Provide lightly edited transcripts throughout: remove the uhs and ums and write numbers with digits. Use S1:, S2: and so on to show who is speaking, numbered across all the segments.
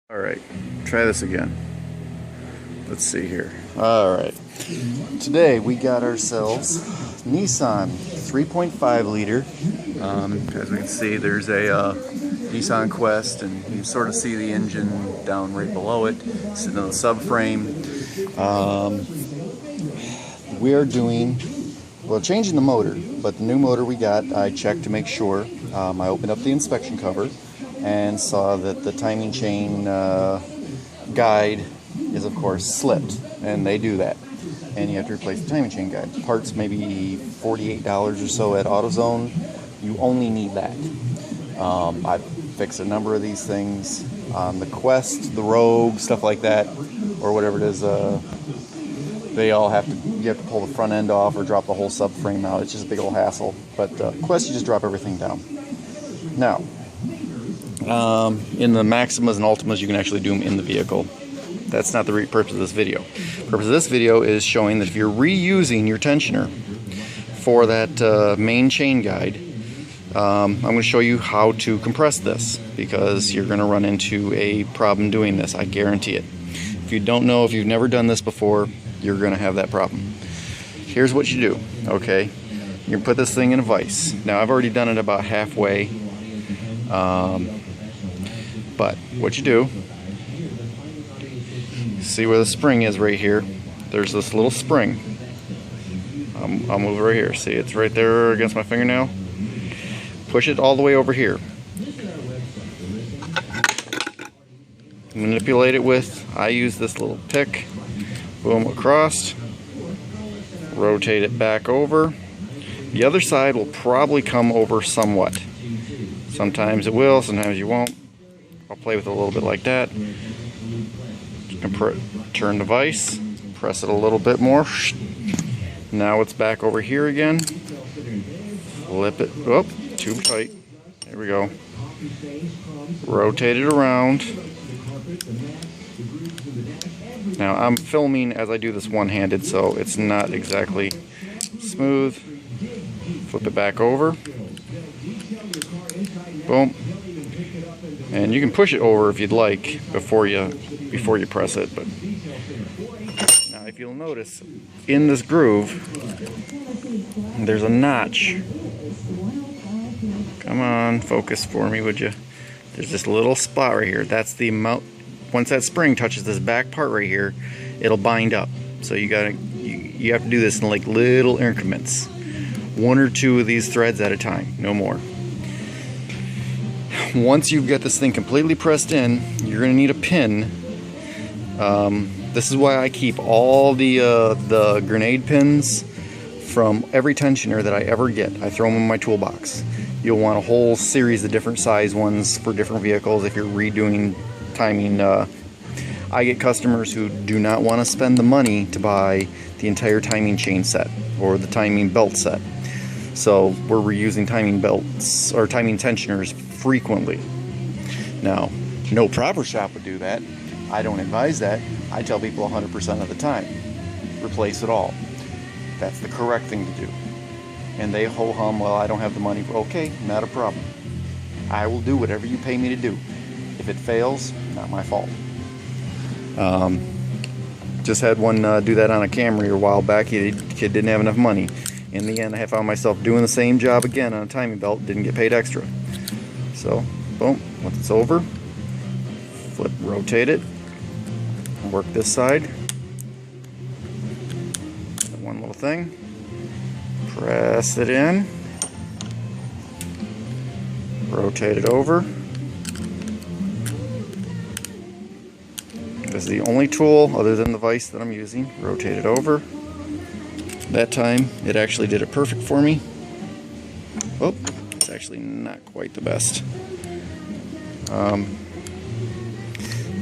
S1: Alright, try this again. Let's see here. Alright, today we got ourselves Nissan 3.5 liter. As we can see, there's a Nissan Quest, and you sort of see the engine down right below it, sitting on the subframe. We are changing the motor, but the new motor we got, I checked to make sure. I opened up the inspection cover and saw that the timing chain guide is of course slipped, and they do that, and you have to replace the timing chain guide. Parts maybe $48 or so at AutoZone. You only need that. I've fixed a number of these things on the Quest, the Rogue, stuff like that, or whatever it is. They all you have to pull the front end off or drop the whole subframe out. It's just a big old hassle. But Quest, you just drop everything down. Now, in the Maximas and Altimas, you can actually do them in the vehicle. That's not the purpose of this video. The purpose of this video is showing that if you're reusing your tensioner for that main chain guide, I'm going to show you how to compress this, because you're going to run into a problem doing this. I guarantee it. If you don't know, if you've never done this before, you're going to have that problem. Here's what you do, okay? You can put this thing in a vise. Now, I've already done it about halfway. But what you do, see where the spring is right here? There's this little spring. I'll move it right here. See, it's right there against my fingernail. Push it all the way over here. Manipulate it with, I use this little pick. Boom, across. Rotate it back over. The other side will probably come over somewhat. Sometimes it will, sometimes you won't. I'll play with it a little bit like that. Turn the vise, press it a little bit more. Now it's back over here again. Flip it. Oh, too tight. There we go. Rotate it around. Now I'm filming as I do this one-handed, so it's not exactly smooth. Flip it back over. Boom. And you can push it over if you'd like before you press it. But now, if you'll notice, in this groove, there's a notch. Come on, focus for me, would you? There's this little spot right here. That's the amount. Once that spring touches this back part right here, it'll bind up. So you have to do this in like little increments, 1 or 2 of these threads at a time, no more. Once you've got this thing completely pressed in, you're going to need a pin. This is why I keep all the grenade pins from every tensioner that I ever get. I throw them in my toolbox. You'll want a whole series of different size ones for different vehicles if you're redoing timing. I get customers who do not want to spend the money to buy the entire timing chain set or the timing belt set. So we're reusing timing belts or timing tensioners frequently. Now, no proper shop would do that. I don't advise that. I tell people 100% of the time, replace it all. That's the correct thing to do. And they ho-hum, well, I don't have the money. Okay, not a problem. I will do whatever you pay me to do. If it fails, not my fault. Just had one do that on a Camry a while back. The kid didn't have enough money. In the end, I found myself doing the same job again on a timing belt, didn't get paid extra. So, boom, once it's over, flip, rotate it, work this side. One little thing, press it in, rotate it over. This is the only tool other than the vise that I'm using. Rotate it over. That time, it actually did it perfect for me. Oh, it's actually not quite the best.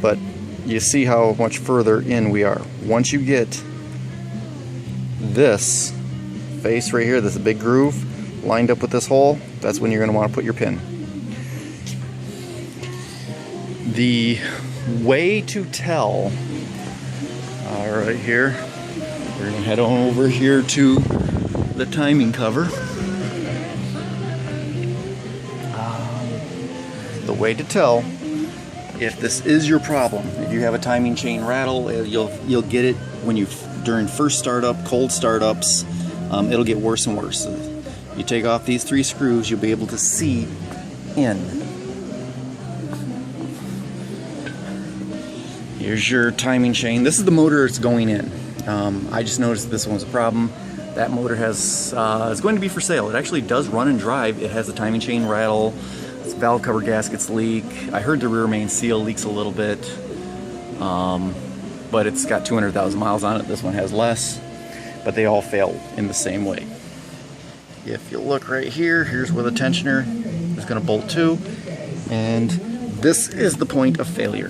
S1: But you see how much further in we are. Once you get this face right here, this big groove, lined up with this hole, that's when you're going to want to put your pin. The way to tell, right here, we're going to head on over here to the timing cover. The way to tell if this is your problem, if you have a timing chain rattle, you'll get it when during first startup, cold startups. It'll get worse and worse. You take off these 3 screws, you'll be able to see in. Here's your timing chain. This is the motor it's going in. I just noticed this one's a problem. That motor is going to be for sale. It actually does run and drive. It has the timing chain rattle. Its valve cover gaskets leak. I heard the rear main seal leaks a little bit. But it's got 200,000 miles on it. This one has less. But they all fail in the same way. If you look right here, here's where the tensioner is going to bolt to. And this is the point of failure.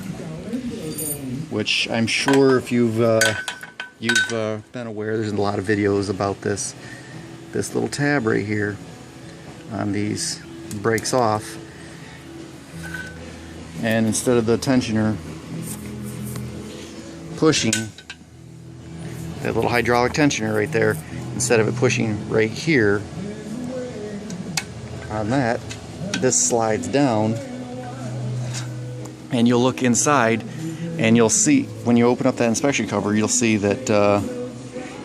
S1: Which I'm sure if you've been aware, there's a lot of videos about this. This little tab right here on these breaks off, and instead of the tensioner pushing, that little hydraulic tensioner right there, instead of it pushing right here on that, this slides down, and you'll look inside and you'll see, when you open up that inspection cover, you'll see that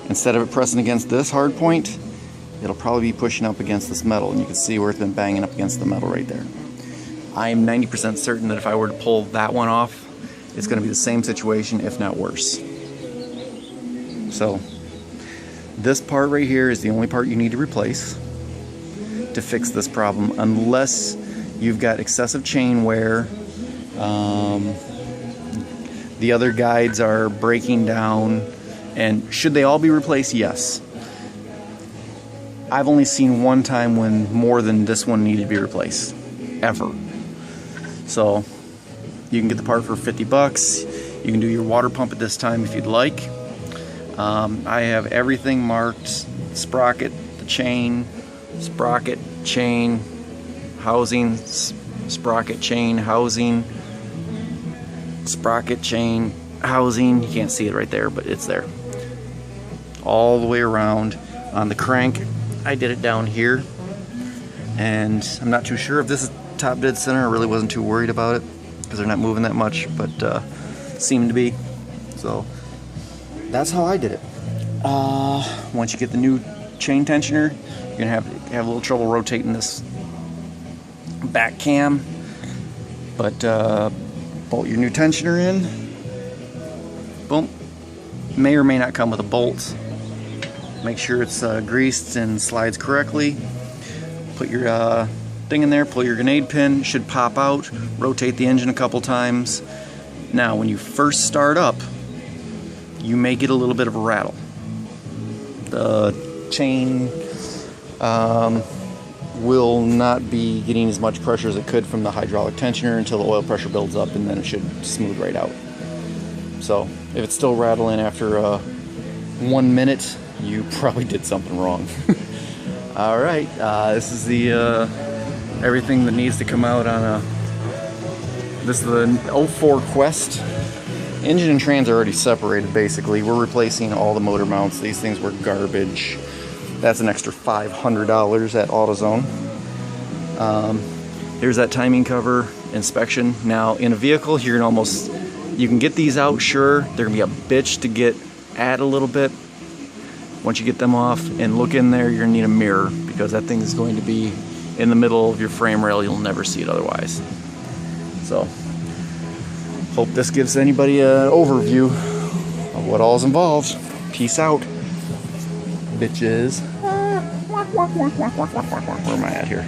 S1: instead of it pressing against this hard point, it'll probably be pushing up against this metal, and you can see where it's been banging up against the metal right there. I'm 90% certain that if I were to pull that one off, it's going to be the same situation, if not worse. So this part right here is the only part you need to replace to fix this problem, unless you've got excessive chain wear. The other guides are breaking down, and should they all be replaced? Yes. I've only seen one time when more than this one needed to be replaced, ever. So you can get the part for 50 bucks. You can do your water pump at this time if you'd like. I have everything marked: sprocket, the chain, sprocket, chain, housing, sprocket, chain, housing, sprocket, chain, housing. You can't see it right there, but it's there. All the way around. On the crank, I did it down here, and I'm not too sure if this is top dead center. I really wasn't too worried about it because they're not moving that much, but seemed to be. So that's how I did it. Once you get the new chain tensioner, you're gonna have a little trouble rotating this back cam, but bolt your new tensioner in. Boom. May or may not come with a bolt. Make sure it's greased and slides correctly. Put your thing in there, pull your grenade pin, should pop out. Rotate the engine a couple times. Now when you first start up, you may get a little bit of a rattle. The chain will not be getting as much pressure as it could from the hydraulic tensioner until the oil pressure builds up, and then it should smooth right out. So if it's still rattling after 1 minute, you probably did something wrong. Alright, this is the everything that needs to come out on this is the 04 Quest. Engine and trans are already separated basically. We're replacing all the motor mounts. These things were garbage. That's an extra $500 at AutoZone. Here's that timing cover inspection. Now in a vehicle, you can get these out, sure. They're gonna be a bitch to get at a little bit. Once you get them off and look in there, you're gonna need a mirror because that thing is going to be in the middle of your frame rail. You'll never see it otherwise. So, hope this gives anybody an overview of what all is involved. Peace out, bitches. Where am I at here?